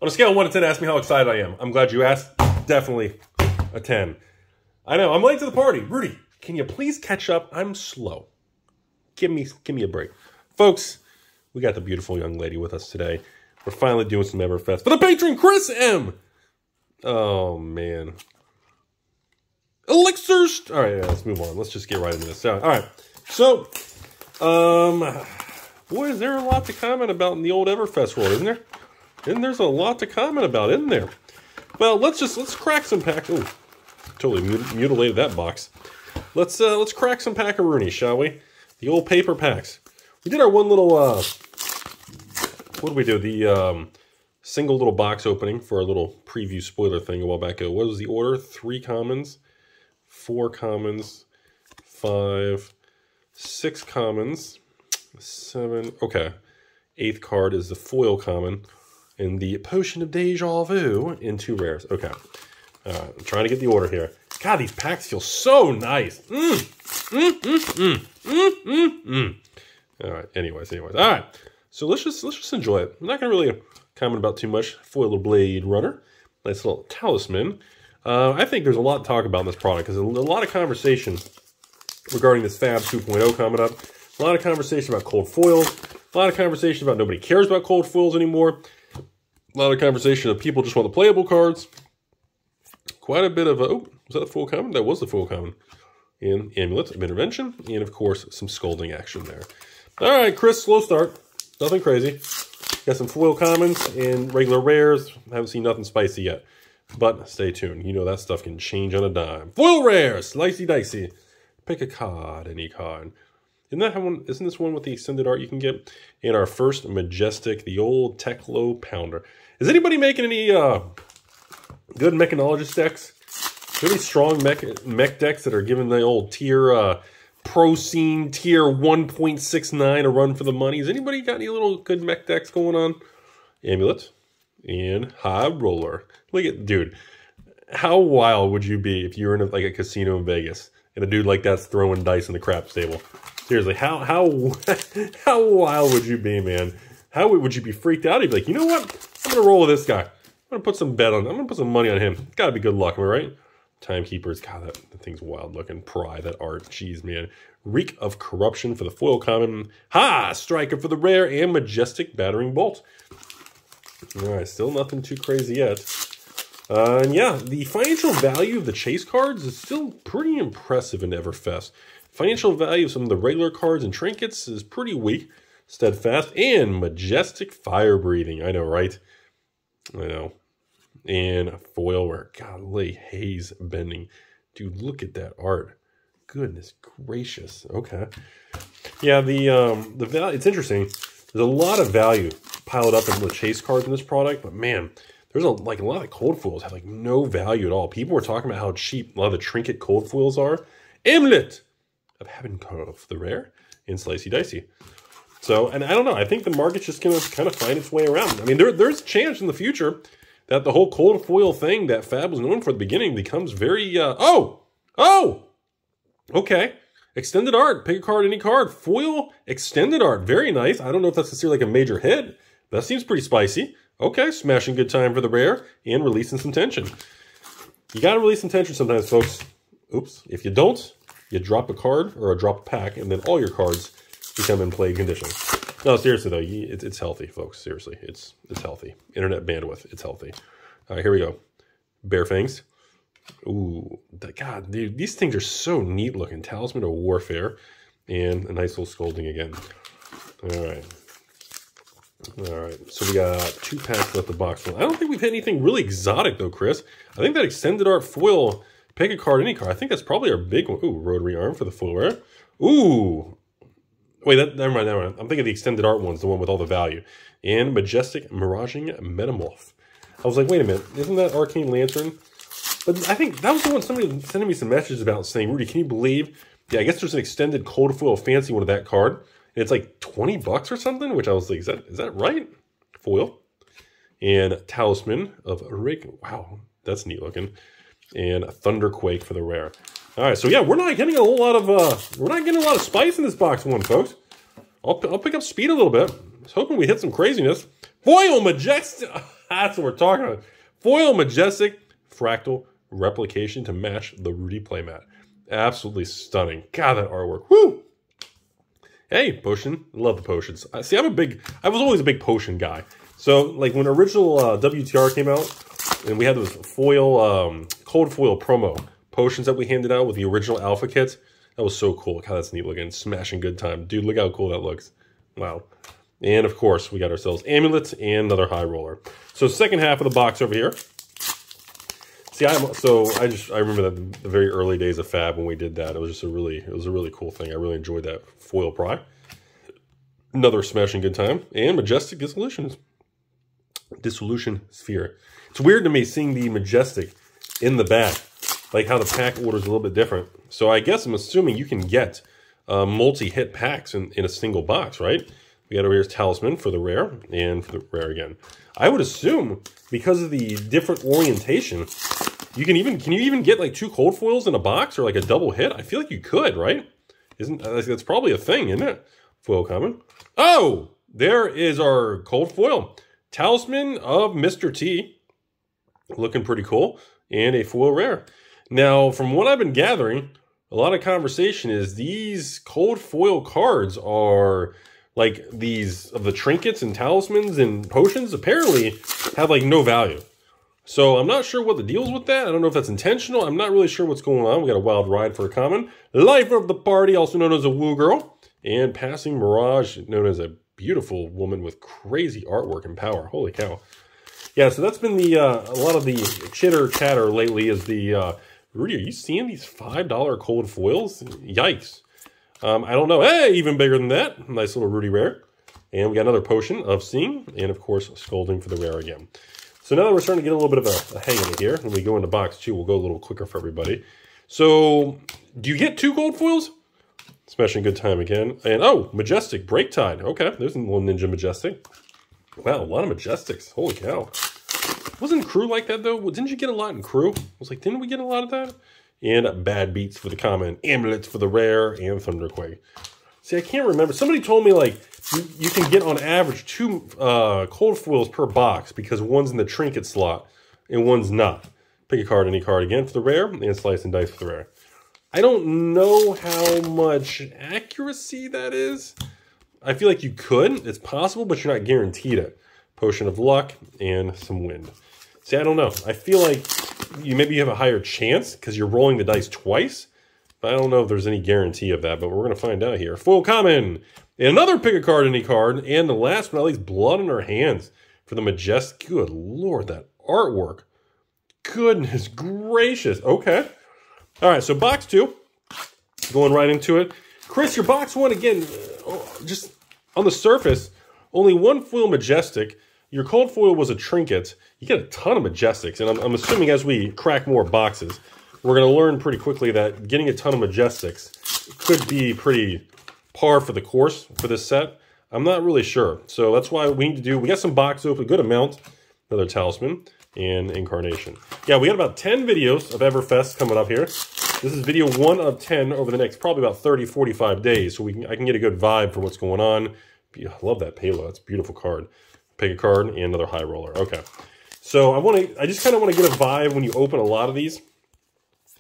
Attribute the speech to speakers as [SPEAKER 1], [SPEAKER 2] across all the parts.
[SPEAKER 1] On a scale of 1 to 10, ask me how excited I am. I'm glad you asked. Definitely a 10. I know, I'm late to the party. Rudy, can you please catch up? I'm slow. Give me a break. Folks, we got the beautiful young lady with us today. We're finally doing some Everfest for the patron, Chris M. Oh, man. Elixirs. All right, yeah, let's move on. Let's just get right into this. All right. So, boy, is there a lot to comment about in the old Everfest world, isn't there? And there's a lot to comment about, isn't there? Well, let's crack some packs. Oh, totally mutilated that box. Let's crack some packaroonies, shall we? The old paper packs. We did our one little what did we do? The single little box opening for our little preview spoiler thing a while back ago. What was the order? 3 commons, 4 commons, 5, 6 commons, 7. Okay, 8th card is the foil common, and the potion of deja vu in 2 rares. Okay, I'm trying to get the order here. God, these packs feel so nice. All right. Anyways. All right. So let's just enjoy it. I'm not gonna really comment about too much. Foil Blade Runner, nice little talisman. I think there's a lot to talk about in this product because a lot of conversation regarding this Fab 2.0 coming up. A lot of conversation about cold foils. A lot of conversation about nobody cares about cold foils anymore. A lot of conversation of people just want the playable cards. Quite a bit of oh, was that a full common? That was the full common. And Amulet of Intervention, and of course some scolding action there. All right, Chris, slow start. Nothing crazy. Got some foil commons and regular rares. Haven't seen nothing spicy yet. But stay tuned. You know that stuff can change on a dime. Foil rares, slicey dicey. Pick a card, any card. Isn't this one with the extended art you can get? And our first Majestic, the old Teklo Pounder. Is anybody making any good mechanologist decks? Really strong mech decks that are giving the old tier pro scene tier 1.69 a run for the money. Has anybody got any little good mech decks going on? Amulet and High Roller. Look at, dude, how wild would you be if you were in like a casino in Vegas and a dude like that's throwing dice in the craps table? Seriously, how wild would you be, man? How would you be freaked out? You'd be like, you know what? I'm gonna roll with this guy. I'm gonna put some bet on. I'm gonna put some money on him. It's gotta be good luck, am I right? Timekeepers, God, that thing's wild looking. Pry, that art, jeez, man. Reek of Corruption for the foil common. Ha! Striker for the rare, and Majestic Battering Bolt. All right, still nothing too crazy yet. And yeah, the financial value of the chase cards is still pretty impressive in Everfest. Financial value of some of the regular cards and trinkets is pretty weak. Steadfast and Majestic Fire Breathing. I know, right? I know. And foil ware, golly, haze bending. Dude, look at that art. Goodness gracious. Okay. Yeah, the value, it's interesting. There's a lot of value piled up in the chase cards in this product, but man, there's a lot of cold foils have like no value at all. People were talking about how cheap a lot of the trinket cold foils are. Amulet of Heaven Cove, the rare, and Slicey Dicey. So, and I don't know, I think the market's just gonna kind of find its way around. I mean, there's a chance in the future that the whole cold foil thing that Fab was known for at the beginning becomes very, okay. Extended art, pick a card, any card. Foil, extended art, very nice. I don't know if that's considered like a major hit. That seems pretty spicy. Okay, smashing good time for the rare and releasing some tension. You gotta release some tension sometimes, folks. Oops, if you don't, you drop a card or drop a pack and then all your cards become in play condition. No, seriously though, it's healthy, folks. Seriously, it's healthy. Internet bandwidth, it's healthy. All right, here we go. Bare Fangs. Ooh, God, dude, these things are so neat looking. Talisman of Warfare, and a nice little scolding again. All right. So we got 2 packs left the box. Well, I don't think we've hit anything really exotic though, Chris. I think that extended art foil, pick a card, any card. I think that's probably our big one. Ooh, rotary arm for the foil rare. Ooh. Wait, never mind. I'm thinking the extended art one's the one with all the value. And Majestic Miraging Metamorph. I was like, wait a minute, isn't that Arcane Lantern? But I think that was the one somebody was sending me some messages about saying, Rudy, can you believe? Yeah, I guess there's an extended cold foil fancy one of that card. And it's like 20 bucks or something, which I was like, is that right? Foil. And Talisman of Rick. Wow, that's neat looking. And Thunderquake for the rare. All right, so yeah, we're not getting a whole lot of spice in this box one, folks. I'll pick up speed a little bit. I was hoping we hit some craziness. Foil Majestic. That's what we're talking about. Foil Majestic Fractal Replication to match the Rudy playmat. Absolutely stunning. God, that artwork. Woo! Hey, potion. Love the potions. See, I was always a big potion guy. So, like, when original WTR came out, and we had those foil, cold foil promo potions that we handed out with the original alpha kits, that was so cool. God, that's neat looking. Smashing good time. Dude, look how cool that looks. Wow. And, of course, we got ourselves amulets and another high roller. So, second half of the box over here. See, I remember that the very early days of Fab when we did that. It was a really cool thing. I really enjoyed that foil pry. Another smashing good time. And Majestic Dissolution Sphere. It's weird to me seeing the Majestic in the back. Like how the pack order is a little bit different. So I guess I'm assuming you can get multi-hit packs in a single box, right? We got over here's Talisman for the rare and for the rare again. I would assume because of the different orientation, can you even get like 2 cold foils in a box or like a double hit? I feel like you could, right? That's probably a thing, isn't it? Foil common. Oh, there is our cold foil. Talisman of Mr. T. Looking pretty cool. And a foil rare. Now, from what I've been gathering, a lot of conversation is these cold foil cards are like these of the trinkets and talismans and potions apparently have like no value. So I'm not sure what the deal is with that. I don't know if that's intentional. I'm not really sure what's going on. We got a Wild Ride for a common. Life of the Party, also known as a Woo Girl. And Passing Mirage, known as a beautiful woman with crazy artwork and power. Holy cow. Yeah, so that's been the a lot of the chitter chatter lately is the... Rudy, are you seeing these $5 cold foils? Yikes. I don't know. Hey, even bigger than that. Nice little Rudy rare. And we got another Potion of Seeing. And, of course, Scolding for the rare again. So now that we're starting to get a little bit of a hang of it here, when we go into box 2, we'll go a little quicker for everybody. So, do you get 2 gold foils? Smashing good time again. And, oh, Majestic, Break Tide. Okay, there's a little Ninja Majestic. Wow, a lot of Majestics. Holy cow. Wasn't Crew like that, though? Didn't you get a lot in Crew? I was like, didn't we get a lot of that? And Bad Beats for the common, Amulets for the rare, and Thunderquake. See, I can't remember. Somebody told me, like, you can get on average 2 cold foils per box because one's in the trinket slot and one's not. Pick a card, any card again for the rare, and Slice and Dice for the rare. I don't know how much accuracy that is. I feel like you could. It's possible, but you're not guaranteed it. Potion of Luck and some Wind. See, I don't know. I feel like maybe you have a higher chance because you're rolling the dice twice. But I don't know if there's any guarantee of that, but we're going to find out here. Full common. And another pick a card, any card. And the last but not least, Blood in Our Hands for the Majestic. Good Lord, that artwork. Goodness gracious. Okay. All right, so box 2. Going right into it. Chris, your box 1, again, just on the surface, only 1 foil Majestic. Your cold foil was a trinket. You get a ton of Majestics, and I'm assuming as we crack more boxes, we're going to learn pretty quickly that getting a ton of Majestics could be pretty par for the course for this set. I'm not really sure. So that's why we need to we got some box open, a good amount. Another Talisman and Incarnation. Yeah, we got about 10 videos of Everfest coming up here. This is video 1 of 10 over the next probably about 30, 45 days. So I can get a good vibe for what's going on. I love that Palo. It's a beautiful card. Pick a card and another high roller. Okay. So I just kind of want to get a vibe when you open a lot of these.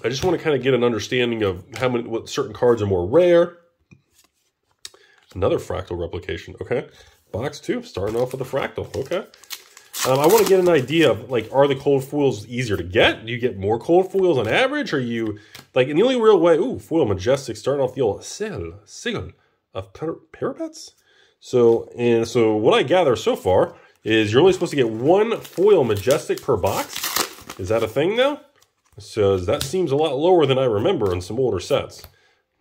[SPEAKER 1] I just want to kind of get an understanding of what certain cards are more rare. Another fractal replication. Okay. Box 2, starting off with a fractal. Okay. I want to get an idea of, like, are the cold foils easier to get? Do you get more cold foils on average? Are you, like, in the only real way, ooh, foil Majestic, starting off the old sigil of parapets? So what I gather so far is you're only supposed to get 1 foil Majestic per box. Is that a thing now? So that seems a lot lower than I remember in some older sets.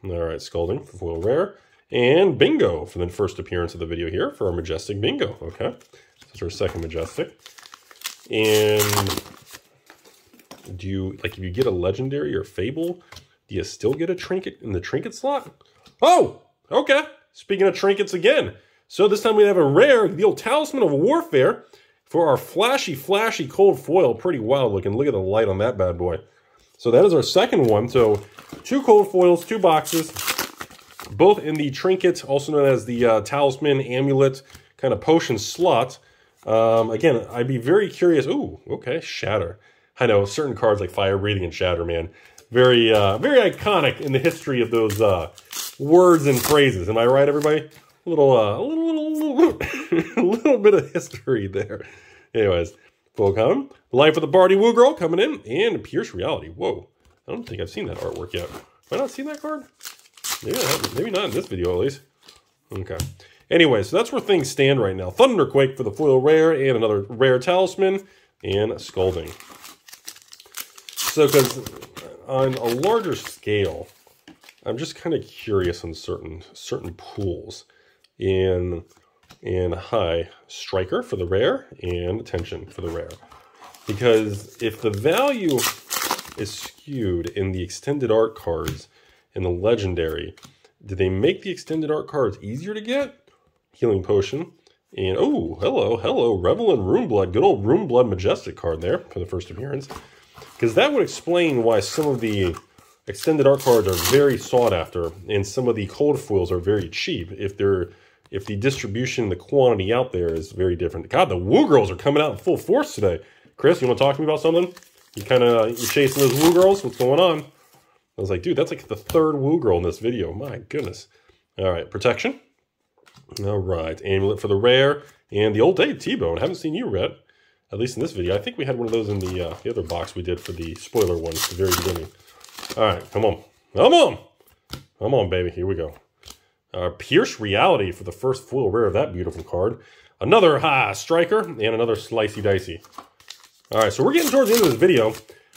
[SPEAKER 1] All right, Scalding for foil rare. And Bingo for the first appearance of the video here for our Majestic Bingo. Okay, that's our second Majestic. And do you, like, if you get a Legendary or Fable, do you still get a Trinket in the Trinket slot? Oh, okay. Speaking of trinkets again. So this time we have a rare, the old Talisman of Warfare for our flashy cold foil. Pretty wild looking. Look at the light on that bad boy. So that is our second one. So 2 cold foils, 2 boxes, both in the trinket, also known as the Talisman, Amulet, kind of potion slot. Again, I'd be very curious. Ooh, okay, Shatter. I know certain cards like Fire Breathing and Shatter, man. Very, very iconic in the history of those words and phrases. Am I right, everybody? A little bit of history there. Anyways, full common. Life of the Party Woo Girl coming in, and Pierce Reality. Whoa, I don't think I've seen that artwork yet. Have I not seen that card? Maybe I haven't. Maybe not in this video, at least. Okay. Anyway, so that's where things stand right now. Thunderquake for the foil rare, and another rare Talisman, and Scalding. So, because on a larger scale, I'm just kind of curious on certain pools. In high, Striker for the rare, and Attention for the rare. Because if the value is skewed in the extended art cards and the legendary, did they make the extended art cards easier to get? Healing Potion. And, oh, hello, Revel in Runeblood. Good old Runeblood Majestic card there for the first appearance. Because that would explain why some of the extended art cards are very sought after and some of the cold foils are very cheap if the distribution, the quantity out there is very different. God, the Woo Girls are coming out in full force today. Chris, you want to talk to me about something? You chasing those Woo Girls? What's going on? I was like, dude, that's like the third Woo Girl in this video. My goodness. All right, Protection. All right, Amulet for the rare. And the old Dave T-Bone. I haven't seen you yet, at least in this video. I think we had one of those in the other box we did for the spoiler one at the very beginning. All right, come on. Come on. Come on, baby. Here we go. Pierce Reality for the first foil rare of that beautiful card. Another Striker and another Slicey Dicey. All right, so we're getting towards the end of this video.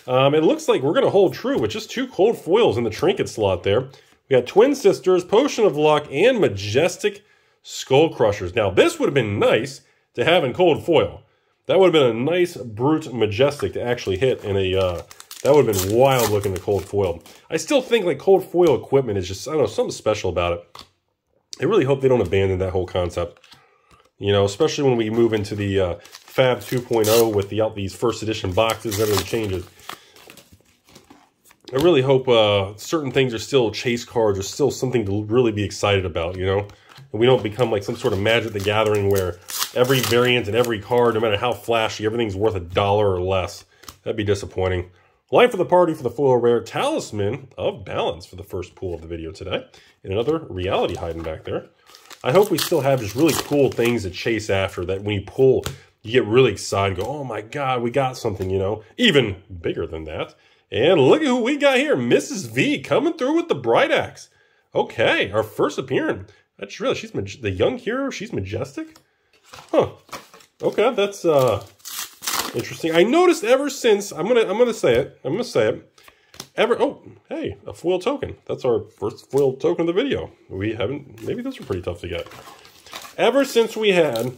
[SPEAKER 1] It looks like we're going to hold true with just 2 cold foils in the trinket slot there. We got Twin Sisters, Potion of Luck, and Majestic Skull Crushers. Now, this would have been nice to have in cold foil. That would have been a nice Brute Majestic to actually hit in a... that would have been wild looking at cold foil. I still think like cold foil equipment is just, I don't know, something special about it. I really hope they don't abandon that whole concept. You know, especially when we move into the Fab 2.0 with these first edition boxes, everything changes. I really hope certain things are still chase cards, or still something to really be excited about, you know? And we don't become like some sort of Magic the Gathering where every variant and every card, no matter how flashy, everything's worth $1 or less. That'd be disappointing. Life of the Party for the foil rare. Talisman of Balance for the first pool of the video today. And another Reality hiding back there. I hope we still have just really cool things to chase after that when you pull, you get really excited. Go, oh my God, we got something, you know, even bigger than that. And look at who we got here. Mrs. V coming through with the Bright Axe. Okay, our first appearance. I just realized she's the young hero. She's Majestic. Huh. Okay, that's interesting. I noticed ever since, I'm gonna say it. Oh, hey, a foil token. That's our first foil token of the video. We haven't, maybe those are pretty tough to get. Ever since we had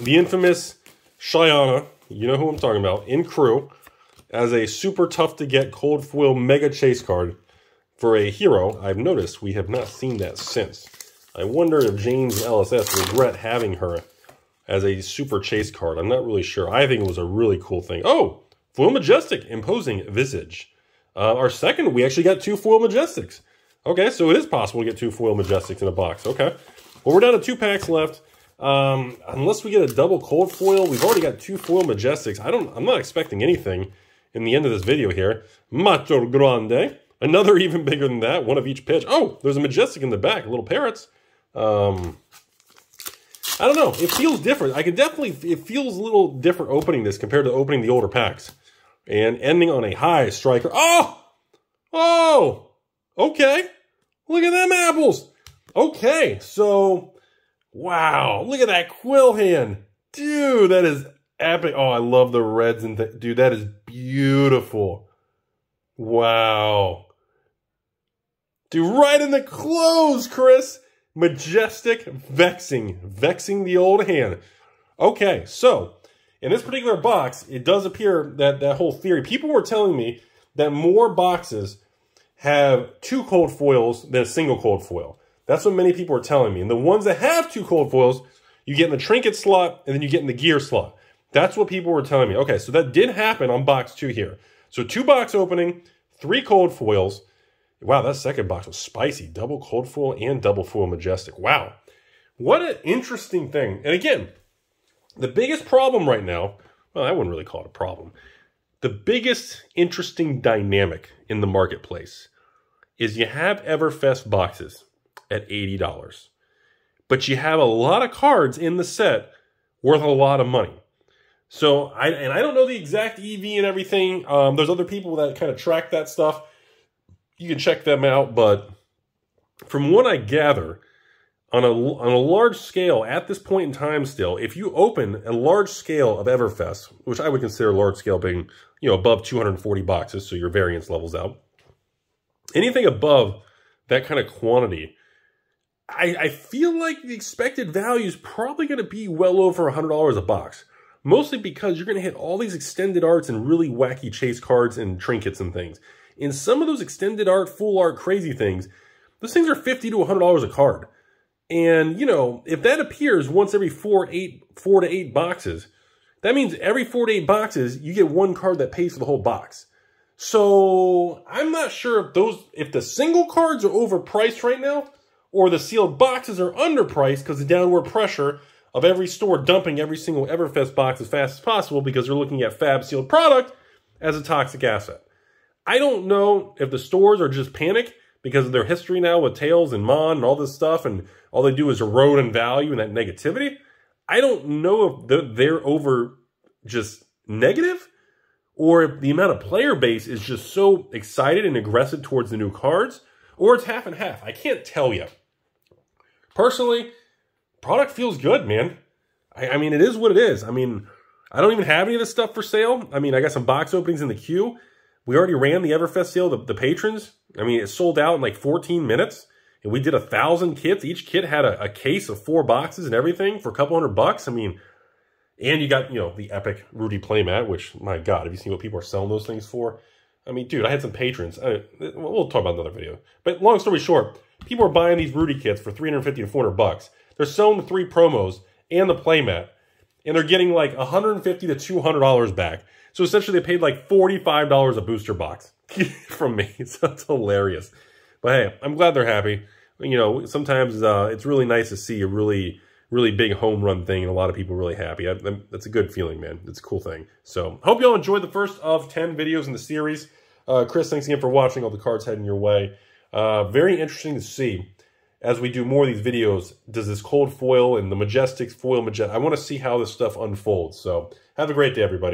[SPEAKER 1] the infamous Shyana, you know who I'm talking about, in crew, as a super tough to get cold foil mega chase card for a hero, I've noticed we have not seen that since. I wonder if James and LSS regret having her as a super chase card. I'm not really sure. I think it was a really cool thing. Oh, foil Majestic, Imposing Visage. Our second, we actually got 2 foil Majestics. Okay, so it is possible to get 2 foil Majestics in a box. Okay. Well, we're down to 2 packs left. Unless we get a double cold foil, we've already got 2 foil Majestics. I'm not expecting anything in the end of this video here. Macho Grande. Another even bigger than that. One of each pitch. Oh, there's a Majestic in the back. Little parrots. I don't know. It feels different. It feels a little different opening this compared to opening the older packs. And ending on a high Striker. Oh! Oh! Okay. Look at them apples. Okay, so, wow. Look at that quill hand. Dude, that is epic. Oh, I love the reds. Dude, that is beautiful. Wow. Dude, right in the clothes, Chris. Majestic Vexing. Vexing the old hand. Okay, so in this particular box, it does appear that that whole theory, people were telling me that more boxes have 2 cold foils than a single cold foil. That's what many people are telling me. And the ones that have 2 cold foils, you get in the trinket slot and then you get in the gear slot. That's what people were telling me. Okay, so that did happen on box 2 here. So 2 box opening, 3 cold foils. Wow, that second box was spicy. Double cold foil and double foil Majestic. Wow. What an interesting thing. And again, The biggest problem right now, well, I wouldn't really call it a problem. The biggest interesting dynamic in the marketplace is you have Everfest boxes at $80, but you have a lot of cards in the set worth a lot of money. So, I don't know the exact EV and everything. There's other people that kind of track that stuff. You can check them out, but from what I gather, on a large scale, at this point in time still, if you open a large scale of Everfest, which I would consider large scale being, you know, above 240 boxes, so your variance levels out, anything above that kind of quantity, I feel like the expected value is probably going to be well over $100 a box. Mostly because you're going to hit all these extended arts and really wacky chase cards and trinkets and things. In some of those extended art, full art, crazy things, those things are $50 to $100 a card. And, you know, if that appears once every 4 to 8 boxes, that means every 4 to 8 boxes, you get one card that pays for the whole box. So, I'm not sure if the single cards are overpriced right now, or the sealed boxes are underpriced because of the downward pressure of every store dumping every single Everfest box as fast as possible because they're looking at fab sealed product as a toxic asset. I don't know if the stores are just panic because of their history now with Tails and Mon and all this stuff, and all they do is erode in value and that negativity. I don't know if they're over just negative, or if the amount of player base is just so excited and aggressive towards the new cards, or it's half and half. I can't tell you. Personally, product feels good, man. I mean, it is what it is. I mean, I don't even have any of this stuff for sale. I mean, I got some box openings in the queue. We already ran the Everfest sale, the patrons. I mean, it sold out in like 14 minutes. And we did 1,000 kits. Each kit had a case of 4 boxes and everything for a couple $100. I mean, and you got, you know, the epic Rudy playmat, which, my God, have you seen what people are selling those things for? I mean, dude, I had some patrons. We'll talk about another video. But long story short, people are buying these Rudy kits for $350 to $400. They're selling the 3 promos and the playmat, and they're getting like $150 to $200 back. So essentially, they paid like $45 a booster box from me. So it's hilarious. But hey, I'm glad they're happy. You know, sometimes it's really nice to see a really big home run thing and a lot of people really happy. That's a good feeling, man. It's a cool thing. So hope you all enjoyed the first of 10 videos in the series. Chris, thanks again for watching. All the cards heading your way. Very interesting to see as we do more of these videos. Does this cold foil and the Majestics foil Majestic? I want to see how this stuff unfolds. So have a great day, everybody.